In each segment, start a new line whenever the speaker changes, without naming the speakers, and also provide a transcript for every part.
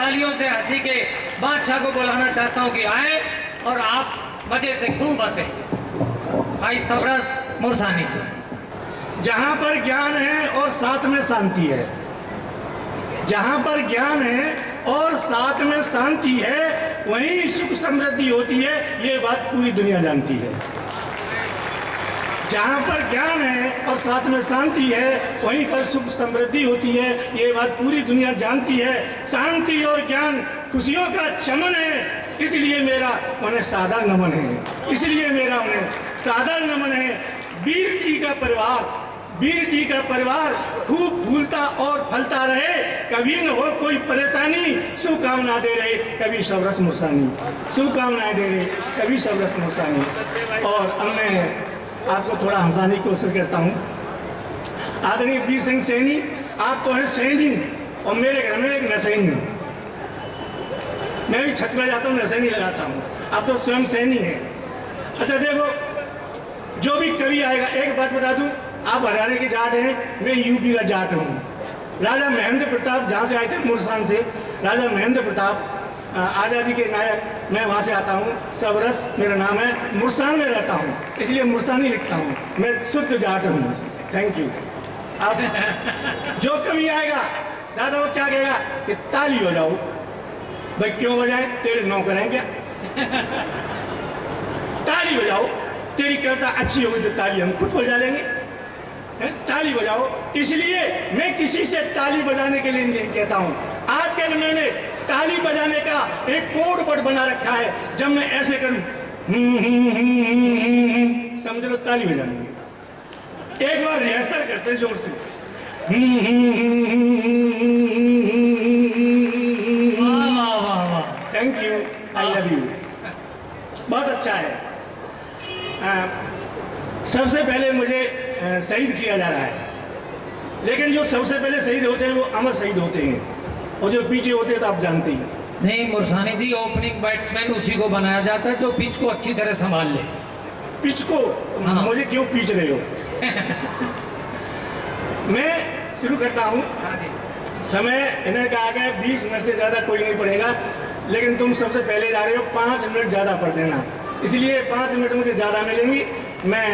तालियों से हंसी के बादशाह को बुलाना चाहता हूँ कि आए और आप मजे से खूब हंसे। भाई सबरस मुरसानी को।
जहाँ पर ज्ञान है और साथ में शांति है, जहाँ पर ज्ञान है और साथ में शांति है, वहीं सुख समृद्धि होती है। ये बात पूरी दुनिया जानती है। जहाँ पर ज्ञान है और साथ में शांति है, वहीं पर सुख समृद्धि होती है। ये बात पूरी दुनिया जानती है। शांति और ज्ञान खुशियों का चमन है, इसलिए मेरा उन्हें सादर नमन है, इसलिए मेरा उन्हें सादर नमन है। वीर जी का परिवार, वीर जी का परिवार खूब फूलता और फलता रहे, कभी न हो कोई परेशानी, शुभकामना दे रहे कभी सबरस मुरसानी, शुभकामनाएं दे रहे कभी सबरस मुरसानी। और अब मैं आपको थोड़ा हंसाने की कोशिश करता हूँ। आदरणीय वीर सिंह सैनी, आप तो हैं सैनी और मेरे घर में एक नसैनी। मैं भी छत पे जाता हूँ, नसैनी लगाता हूँ, आप तो स्वयं सैनी हैं। अच्छा देखो, जो भी कवि आएगा, एक बात बता दूँ, आप हरियाणा के जाट हैं, मैं यूपी का जाट हूँ। राजा महेंद्र प्रताप जहाँ से आए थे, मुरसान से, राजा महेंद्र प्रताप आज़ादी के नायक, मैं वहाँ से आता हूँ। सबरस मेरा नाम है, मुरसान में रहता हूँ, इसलिए मुरसानी लिखता हूँ। मैं शुद्ध जाट हूँ। Thank you. अब जो कभी आएगा दादा वो क्या कहेगा कि ताली हो जाओ। भाई क्यों बजाए, तेरे नौकर हैं क्या? ताली बजाओ, तेरी कविता अच्छी होगी तो ताली हम खुद बजा लेंगे। ताली बजाओ। इसलिए मैं किसी से ताली बजाने के लिए नहीं कहता हूँ। आजकल मैंने ताली बजाने का एक कोड वर्ड बना रखा है। जब मैं ऐसे करूं, समझ लो ताली बजानी। एक बार रिहर्सल करते हैं जोर से। Thank you, I love you. बहुत अच्छा है। सबसे पहले मुझे शहीद किया जा रहा है, लेकिन जो सबसे पहले शहीद होते हैं वो अमर शहीद होते हैं, और जो पीछे होते हैं तो आप जानते ही।
नहीं मुरसानी जी, ओपनिंग बैट्समैन उसी को बनाया जाता है जो पिच को अच्छी तरह संभाल ले।
पिच को? हाँ। मुझे क्यों पीछ रहे हो? मैं शुरू करता हूँ। समय इन्हें कहा गया 20 मिनट से ज़्यादा कोई नहीं पढ़ेगा, लेकिन तुम सबसे पहले जा रहे हो, 5 मिनट ज़्यादा पढ़ देना, इसलिए 5 मिनट मुझे ज़्यादा मिलेंगी। मैं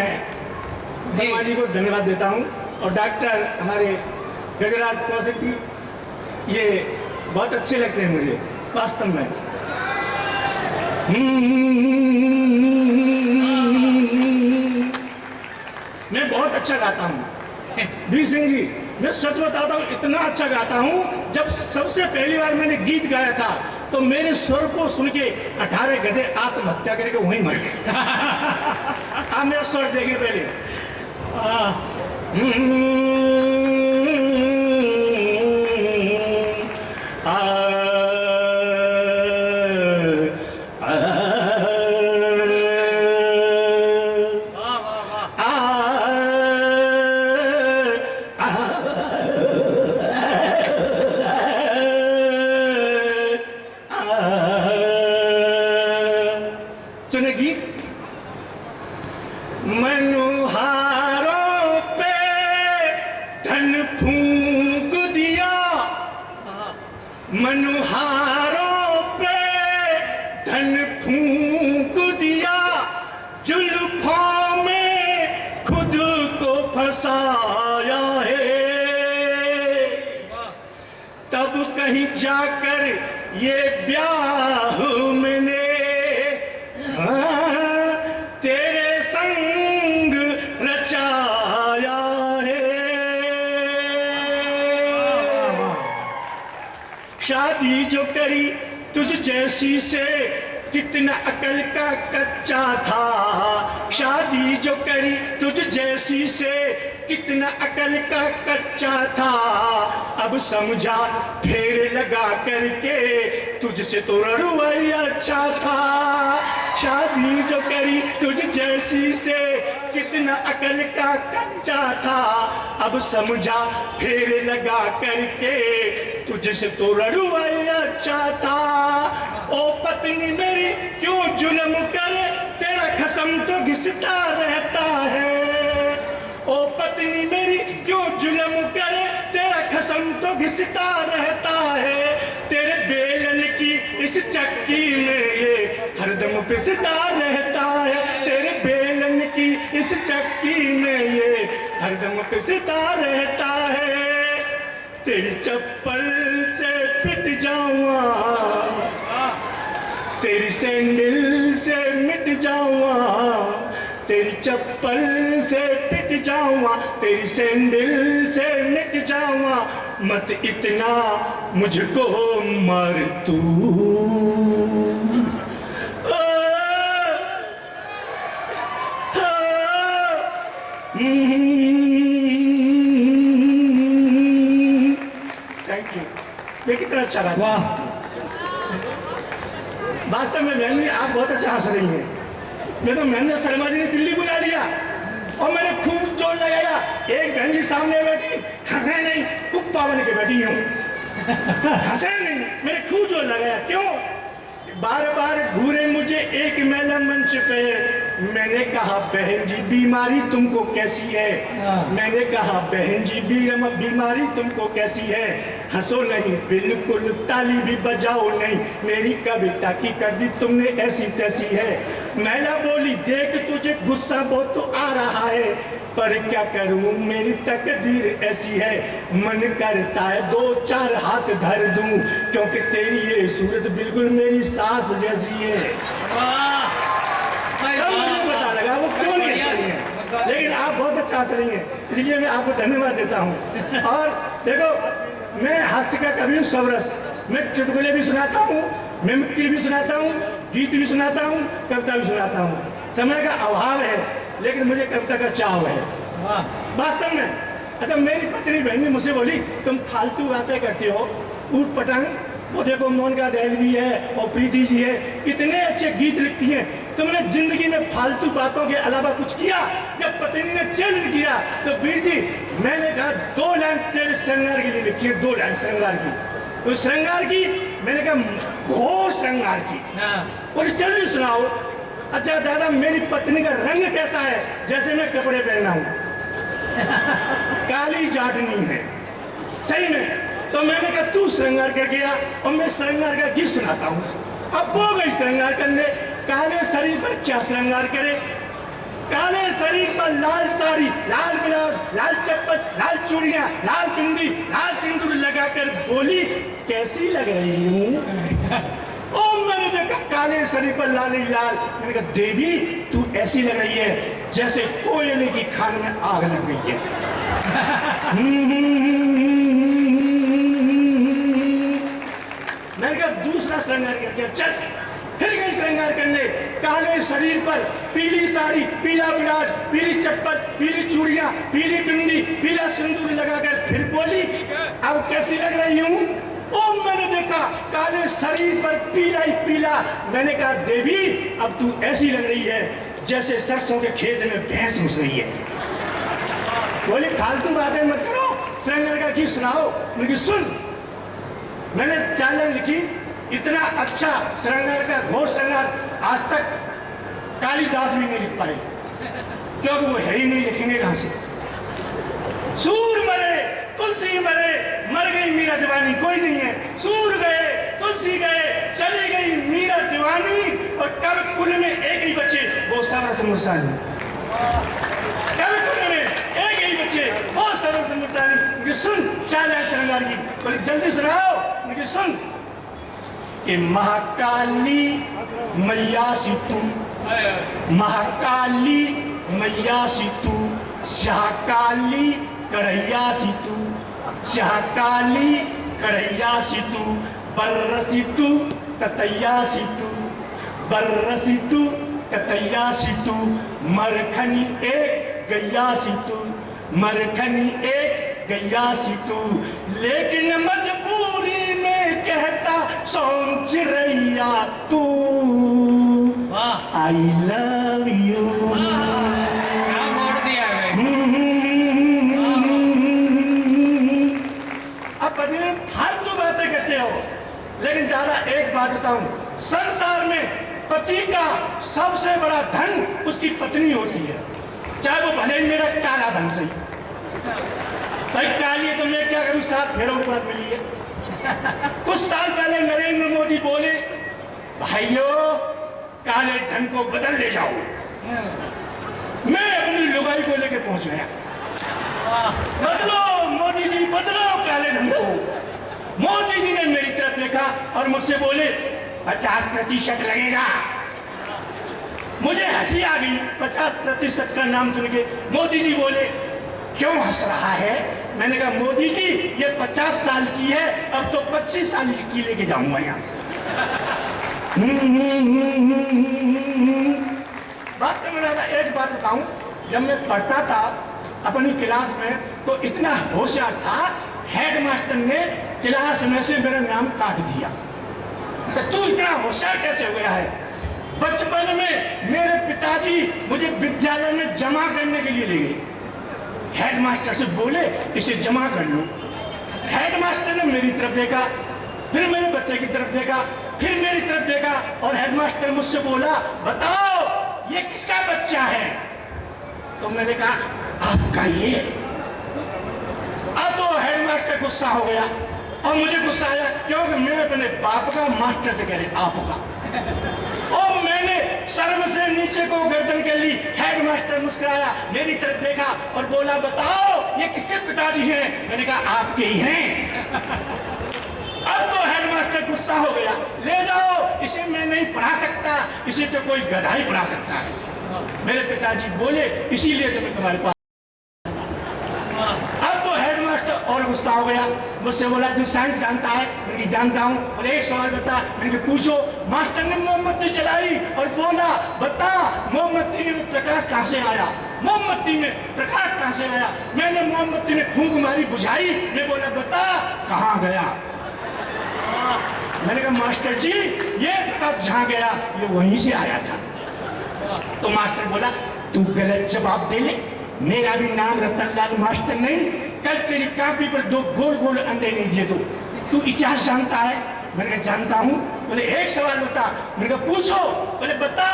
शर्मा जी को धन्यवाद देता हूँ, और डॉक्टर हमारे गजराज कौशिक जी, ये बहुत अच्छे लगते हैं मुझे वास्तव में। मैं बहुत अच्छा गाता हूँ वीर सिंह जी, मैं सच बताता हूँ, इतना अच्छा गाता हूँ। जब सबसे पहली बार मैंने गीत गाया था तो मेरे स्वर को सुन के 18 गधे आत्महत्या करके वहीं मर गए। आप मेरा स्वर देखिए पहले। सुने गीत। मनोहारों पे धन फूंक दिया, मनोहारों पे धन फूंक दिया, जुल्फों में खुद को फंसाया है, तब कहीं जाकर ये ब्याह मैंने तेरे संग रचाया है। शादी जो करी तुझ जैसी से, कितना अकल का कच्चा था। शादी जो करी तुझ जैसी से, कितना अकल का कच्चा था। अब समझा फेर लगा करके, तुझसे तो रड़ुआ अच्छा था। शादी जो करी तुझ जैसी से, कितना अकल का कच्चा था। अब समझा फेर लगा करके, तुझसे तो रड़ुआ अच्छा था। ओ पत्नी मेरी क्यों जुल्म करे, तेरा खसम तो घिसता रहता है। ओ पत्नी मेरी क्यों जुल्म करे, तेरा खसम तो घिसता रहता है। तेरे बेल इस चक्की में ये हरदम पिसता रहता है, तेरे बेलन की इस चक्की में ये हरदम पिसता रहता है। तेरी चप्पल से पिट जाऊंगा, तेरी सैंडल से मिट जाऊंगा, तेरी चप्पल से पिट जाऊंगा, तेरी सैंडल से मिट जाऊंगा, मत इतना मुझको मार तू। Thank you. ये कितना अच्छा रहा।
वाह,
वास्तव में बहन जी आप बहुत अच्छा हंस रही हैं। मैं तो महेंद्र शर्मा जी ने दिल्ली बुला लिया और मैंने खूब जोर लगाया। एक बहन जी सामने बैठी, हंसे नहीं, कुप्पा बन के बैठी हूँ, हंसे नहीं, मैंने खूब जोर लगाया। क्यों? बार बार घूरे मुझे एक महिला मंच पे। मैंने कहा बहन जी बीमारी तुमको कैसी है? मैंने कहा बहन जी बीमारी तुमको कैसी है? हंसो नहीं, बिल्कुल ताली भी बजाओ नहीं, मेरी कविता की कर दी तुमने ऐसी तैसी है। महिला बोली देख तुझे गुस्सा बहुत तो आ रहा है, पर क्या करूं मेरी तकदीर ऐसी है। मन करता है 2-4 हाथ धर दूं, क्योंकि तेरी ये सूरत बिल्कुल मेरी सास जैसी है। मुझे पता लगा वो क्यों नहीं हंस रही है, लेकिन आप बहुत अच्छा हंस रही हैं, इसलिए मैं आपको धन्यवाद देता हूँ। और देखो मैं हास्य का कवि हूँ सबरस। मैं चुटकुले भी सुनाता हूँ, मिमिक्री भी सुनाता हूँ, गीत भी सुनाता हूँ, कविता भी सुनाता हूँ। समय का अभाव है लेकिन मुझे कविता का चाव है वास्तव में। अच्छा मेरी पत्नी बहन ने मुझसे बोली तुम फालतू बातें करती हो, ऊट पटांग। वो देखो मोनिका दहलवी है और प्रीति जी है, कितने अच्छे गीत लिखती हैं। तुमने जिंदगी में फालतू बातों के अलावा कुछ किया? जब पत्नी ने चैलेंज किया तो वीर जी मैंने कहा 2 लाइन तेरे श्रृंगार के लिए लिखी है, 2 लाइन श्रृंगार की। तो श्रृंगार की मैंने कहा घोर श्रृंगार की, बोले जल्दी सुनाओ। अच्छा दादा मेरी पत्नी का रंग कैसा है? जैसे मैं कपड़े पहना हूं, काली जाटनी है सही में। तो मैंने कहा तू श्रृंगार कर गया और मैं श्रृंगार का गीत सुनाता हूं। अब वो गई श्रृंगार करने, काले शरीर पर क्या श्रृंगार करे? काले शरीर पर लाल साड़ी, लाल ब्लाउज, लाल चप्पल, लाल चूड़ियां, लाल बिंदी, लाल सिंदूर लगाकर बोली कैसी लग रही हूं? ओ मैंने देखा काले शरीर पर लाली लाल। मैंने कहा देवी तू ऐसी लग रही है जैसे कोयले की खान में आग लग गई है। मैंने कहा दूसरा श्रृंगार कर दिया, चल। फिर गई श्रृंगार करने, काले शरीर पर पीली साड़ी, पीला ब्लाउज, पीली चप्पल, पीली चूड़ियां, पीली बिंदी, पीला सिंदूर लगाकर फिर बोली अब कैसी लग रही हूँ? ओ मैंने देखा काले शरीर पर पीला ही पीला। मैंने कहा देवी अब तू ऐसी लग रही है जैसे सरसों के खेत में भैंस घुस रही है। बोली फालतू बातें मत करो, श्रृंगार का गीत सुनाओ। मैंने सुन, मैंने 4 लाइन लिखी, इतना अच्छा श्रृंगार का घोर श्रृंगार आज तक कालिदास भी नहीं लिख पाए, क्योंकि वो है ही नहीं, लिखेंगे कहां से? सूर मरे तुलसी मरे, मर गई मीरा दीवानी, कोई नहीं है। सूर गए तुलसी गए, चली गई मीरा दीवानी, और कब कुल में एक ही बचे वो सरस मुर्सानी। कब कुल में एक ही बचे वो सरस मुर्सानी। मुझे सुन 4 लाइन श्रृंगार की, बोले जल्दी सुनाओ। मुझे सुन कि महाकाली मैया सी तू, महाकाली मैया सी तू, श्याकाली कढ़ैया सी तू, श्याकाली कढ़ैया सी तू, बर्रसी तू ततैया सी तू, बर्रसी तू ततैया सी तू, मरखनी एक गैया सी तू, मरखनी एक गैया सी तू, लेकिन मजबूरी में कहता सोन चिड़ैया तू आई लव यू। अब पत्नी फालतू बातें करते हो, लेकिन दादा एक बात बताऊं, संसार में पति का सबसे बड़ा धन उसकी पत्नी होती है, चाहे वो भले ही मेरा काला धन सही। भाई काली है तो मैं क्या करूं, 7 फेरों के बाद मिली है। कुछ साल पहले नरेंद्र मोदी बोले भाइयों, काले धन को बदल ले जाओ। मैं अपनी लुगाई को लेके पहुंच गया। बदलो मोदी जी, बदलो काले धन को। मोदी जी ने मेरी तरफ देखा और मुझसे बोले 50% लगेगा। मुझे हंसी आ गई 50% का नाम सुन के। मोदी जी बोले क्यों हंस रहा है? मैंने कहा मोदी जी ये 50 साल की है, अब तो 25 साल की लेके जाऊंगा यहाँ से। वास्तव में दादा एक बात बताऊं, जब मैं पढ़ता था अपनी क्लास में तो इतना होशियार था, हेडमास्टर ने क्लास में से मेरा नाम काट दिया। तो तू इतना होशियार कैसे हो गया है? बचपन में मेरे पिताजी मुझे विद्यालय में जमा करने के लिए ले गए। हेडमास्टर से बोले इसे जमा कर लो। हेडमास्टर ने मेरी तरफ देखा, फिर मेरे बच्चे की तरफ देखा, फिर मेरी तरफ देखा और हेडमास्टर मुझसे बोला बताओ ये किसका बच्चा है? तो मैंने कहा आपका ये। अब तो हेडमास्टर गुस्सा हो गया और मुझे गुस्सा आया क्योंकि मैं अपने बाप का मास्टर से कह रही आपका। और मैंने शर्म से नीचे को गर्दन कर ली। हेडमास्टर मुस्कुराया, मेरी तरफ देखा और बोला बताओ ये किसके पिताजी हैं? मैंने कहा आपके ही हैं। अब तो हेडमास्टर गुस्सा हो गया, ले जाओ इसे मैं नहीं पढ़ा सकता, इसे तो कोई गधा ही पढ़ा सकता है। मेरे पिताजी बोले इसीलिए तो मैं तुम्हारे पास। अब तो हेडमास्टर और गुस्सा हो गया, मुझसे बोला तू साइंस जानता है? मैंने जानता हूँ। बोले एक सवाल बता। मैंने पूछो। मास्टर ने मोमबत्ती जलाई और बोला बता मोमबत्ती में प्रकाश कहाँ से आया? मोमबत्ती में प्रकाश कहाँ से आया? मैंने मोमबत्ती में फूंक मारी, बुझाई। मैं बोला बता कहाँ गया? मैंने कहा मास्टर जी ये प्रकाश जहाँ गया ये वहीं से आया था। तो मास्टर बोला तू गलत जवाब दे ले, मेरा भी नाम रतनलाल मास्टर नहीं। कल तेरी कॉपी पर 2 गोल गोल अंडे नहीं दिए तो तू इतिहास जानता है? मैंने कहा जानता हूँ। बोले एक सवाल बता। मैंने कहा पूछो। बोले बता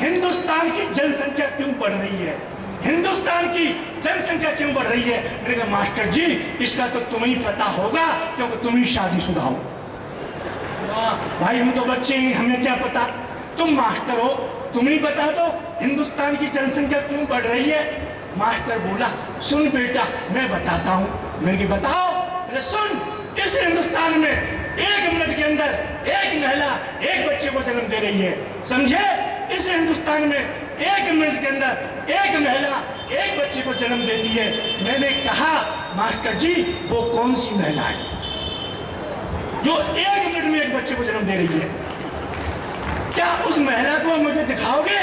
हिंदुस्तान की जनसंख्या क्यों बढ़ रही है? हिंदुस्तान की जनसंख्या क्यों बढ़ रही है? मैंने कहा मास्टर जी इसका तो तुम्हें पता होगा क्योंकि तुम ही शादीशुदा हो। भाई हम तो बच्चे हैं, हमें क्या पता? तुम मास्टर हो, तुम ही बता दो हिंदुस्तान की जनसंख्या क्यों बढ़ रही है। मास्टर बोला सुन बेटा मैं बताता हूँ। मैंने बताओ। बोले सुन, इस हिंदुस्तान में 1 मिनट के अंदर एक महिला एक बच्चे को जन्म दे रही है। समझे? इस हिंदुस्तान में 1 मिनट के अंदर एक महिला एक बच्चे को जन्म देती है। मैंने कहा मास्टर जी वो कौन सी महिला है जो 1 मिनट में एक बच्चे को जन्म दे रही है? क्या उस महिला को मुझे दिखाओगे?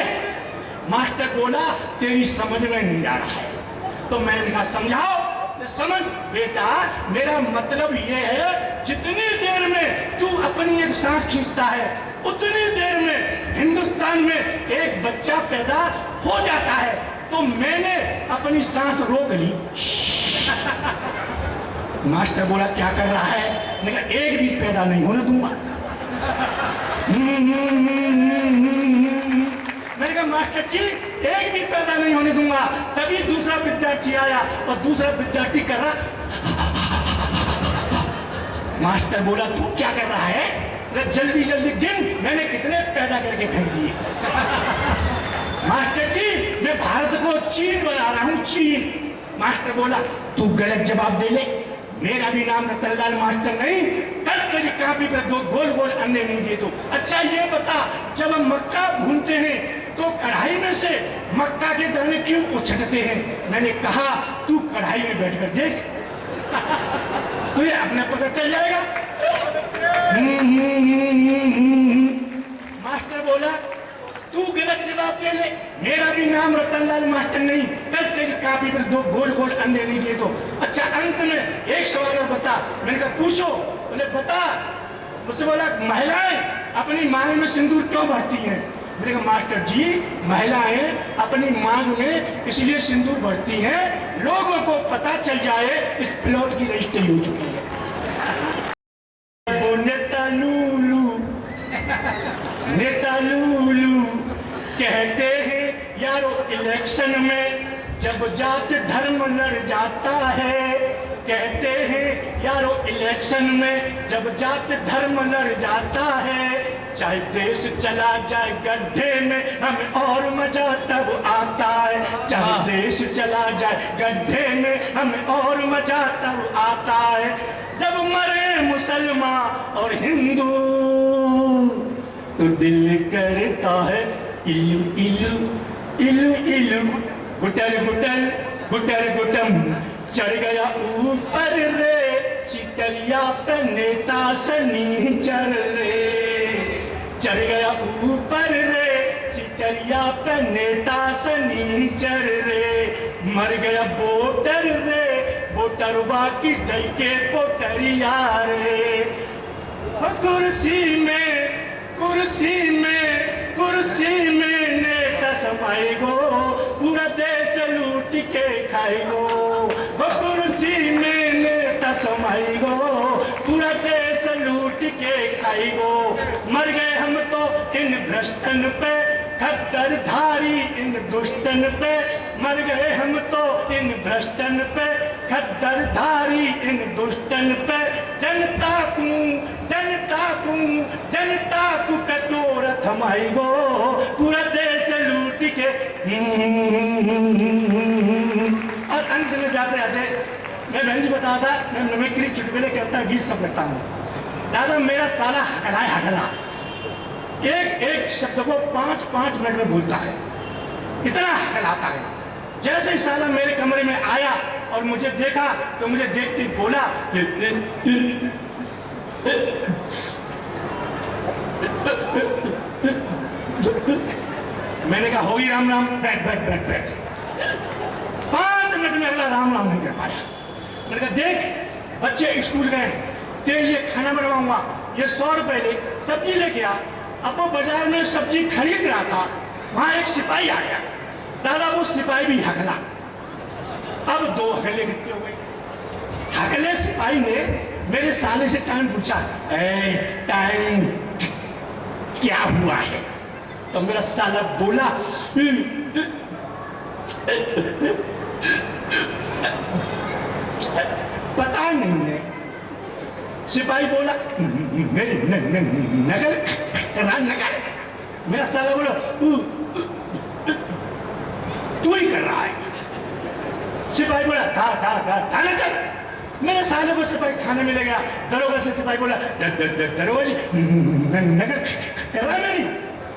मास्टर बोला तेरी समझ में नहीं आ रहा है। तो मैंने कहा समझाओ। समझ बेटा मेरा मतलब ये है जितनी देर में तू अपनी एक सांस खींचता है उतनी देर में हिंदुस्तान में एक बच्चा पैदा हो जाता है। तो मैंने अपनी सांस रोक ली। मास्टर बोला क्या कर रहा है? मैंने कहा एक भी पैदा नहीं होने दूंगा। मैंने कहा मास्टर जी एक भी पैदा नहीं होने दूंगा। तभी दूसरा विद्यार्थी आया और दूसरा विद्यार्थी कर रहा। मास्टर बोला तू क्या कर रहा है? जल्दी जल्दी गिन मैंने कितने पैदा करके फेंक दिए। मास्टर जी मैं भारत को चीन बना रहा हूँ, चीन। मास्टर बोला तू गलत जवाब दे ले, मेरा भी नाम रतनलाल मास्टर नहीं। कल तेरी कॉपी पर 2 गोल गोल अंडे नहीं दिए तो। अच्छा ये बता जब हम मक्का भूनते हैं तो कढ़ाई में से मक्का के दाने क्यों उछटते हैं? मैंने कहा तू कढ़ाई में बैठकर देख, तुझे अपना पता चल जाएगा। मास्टर बोला तू गलत जवाब दे ले, मेरा भी नाम रतनलाल मास्टर नहीं। कल तेरी कॉपी पर 2 गोल गोल अंडे नहीं दिए तो। अच्छा अंत में एक सवाल और बता। मैंने कहा पूछो। बोले बता। मुझसे बोला महिलाएं अपनी मांग में सिंदूर क्यों भरती हैं? मैंने कहा मास्टर जी महिलाएं अपनी मांग में इसलिए सिंदूर भरती हैं लोगों को पता चल जाए इस प्लॉट की रजिस्ट्री हो चुकी है। नेता लूलू कहते हैं यारो इलेक्शन में जब जात धर्म लड़ जाता है। कहते हैं यारो इलेक्शन में जब जात धर्म लड़ जाता है। चाहे देश चला जाए गड्ढे में हमें और मजा तब आता है। चाहे देश चला जाए गड्ढे में हमें और मजा तब आता है जब मरे मुसलमान और हिंदू। तो दिल करता है इलू इलू इलू इलू गुटर गुटर गुटर गुटम चढ़ गया ऊपर रे चितरिया पे नेता सनीचर रे। चढ़ गया ऊपर रे चितरिया पे नेता सनीचर रे। मर गया वोटर रे वोटर बाकी दई के पोटरिया रे। कुर्सी में नेता समाई गो पूरा देश लूट के खाई गो। कुर्सी में नेता समाई गो पूरा देश लूट के खाई गो। मर गए हम तो इन भ्रष्टन पे खद्दर धारी इन दुष्टन पे। मर गए हम तो इन भ्रष्टन पे खद्दर धारी इन दुष्टन पे। जनता को कटोर थमाई गो पूरा देश लूट के। और अंत में जाते आते मैं बहन जी बताया था मैं मिमिक्री चुटकुले करता गीत सब करता हूँ। दादा मेरा साला हकला एक शब्द को 5-5 मिनट में बोलता है इतना हकलाता है। जैसे ही साला मेरे कमरे में आया और मुझे देखा तो मुझे देखते बोला मैंने कहा होगी राम राम बैठ बैठ बैठ बैठ। 5 मिनट में अगला राम राम नहीं कर पाया। मैंने कहा देख बच्चे स्कूल गए तेरे लिए खाना बनवाऊंगा ये 100 रुपए ले सब्जी लेके आ। अब वो बाजार में सब्जी खरीद रहा था वहां एक सिपाही आ गया। दादा वो सिपाही भी हकला। अब 2 हकले इकट्ठे हो गए। हकले सिपाही ने मेरे साले से टाइम पूछा टाइम क्या हुआ है। तो मेरा साला बोला पता नहीं है। सिपाही बोला नकल। मेरा साला बोला तू ही कर रहा है। सिपाही बोला थाने चल। मेरे साले को सिपाही थाने में ले गया। दरोगा से सिपाही बोला दरोगा जी नकल कर रहा है मेरी।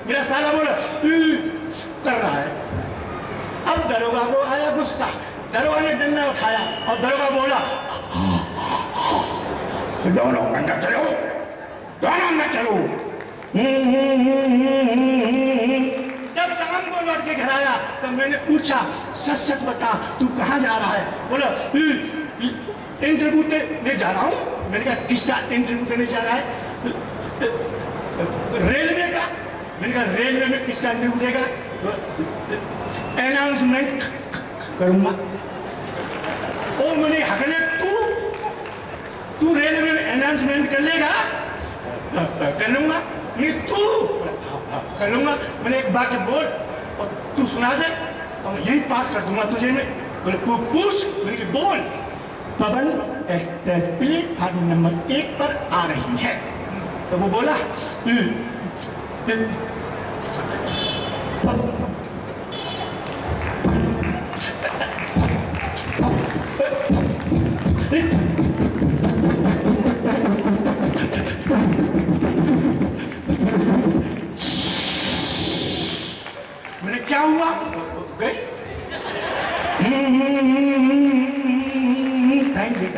मेरा साला बोला कर रहा है। अब दरोगा को आया गुस्सा। दरोगा ने डंडा उठाया और दरोगा बोला दोनों अंदर चलो दोनों अंदर चलो। जब शाम को लौट के घर आया तो मैंने पूछा सच सच बता तू कहाँ जा रहा है। बोला इंटरव्यू देने जा रहा हूँ। मैंने कहा किसका इंटरव्यू देने जा रहा है। रेलवे का। मैंने कहा रेलवे में किसका इंटरव्यू देगा। अनाउंसमेंट करूंगा। ओ मैंने हकले तू रेलवे में अनाउंसमेंट कर लेगा। कर लूंगा। नहीं तू कर लूंगा। मैंने एक बात बोल और तू सुना दे और यही पास कर दूंगा तुझे। मैं बोले तू पूछ। मैंने बोल। पवन एक्सप्रेस प्लेटफार्म नंबर 1 पर आ रही है। तो वो बोला मैंने क्या हुआ गई। Thank you.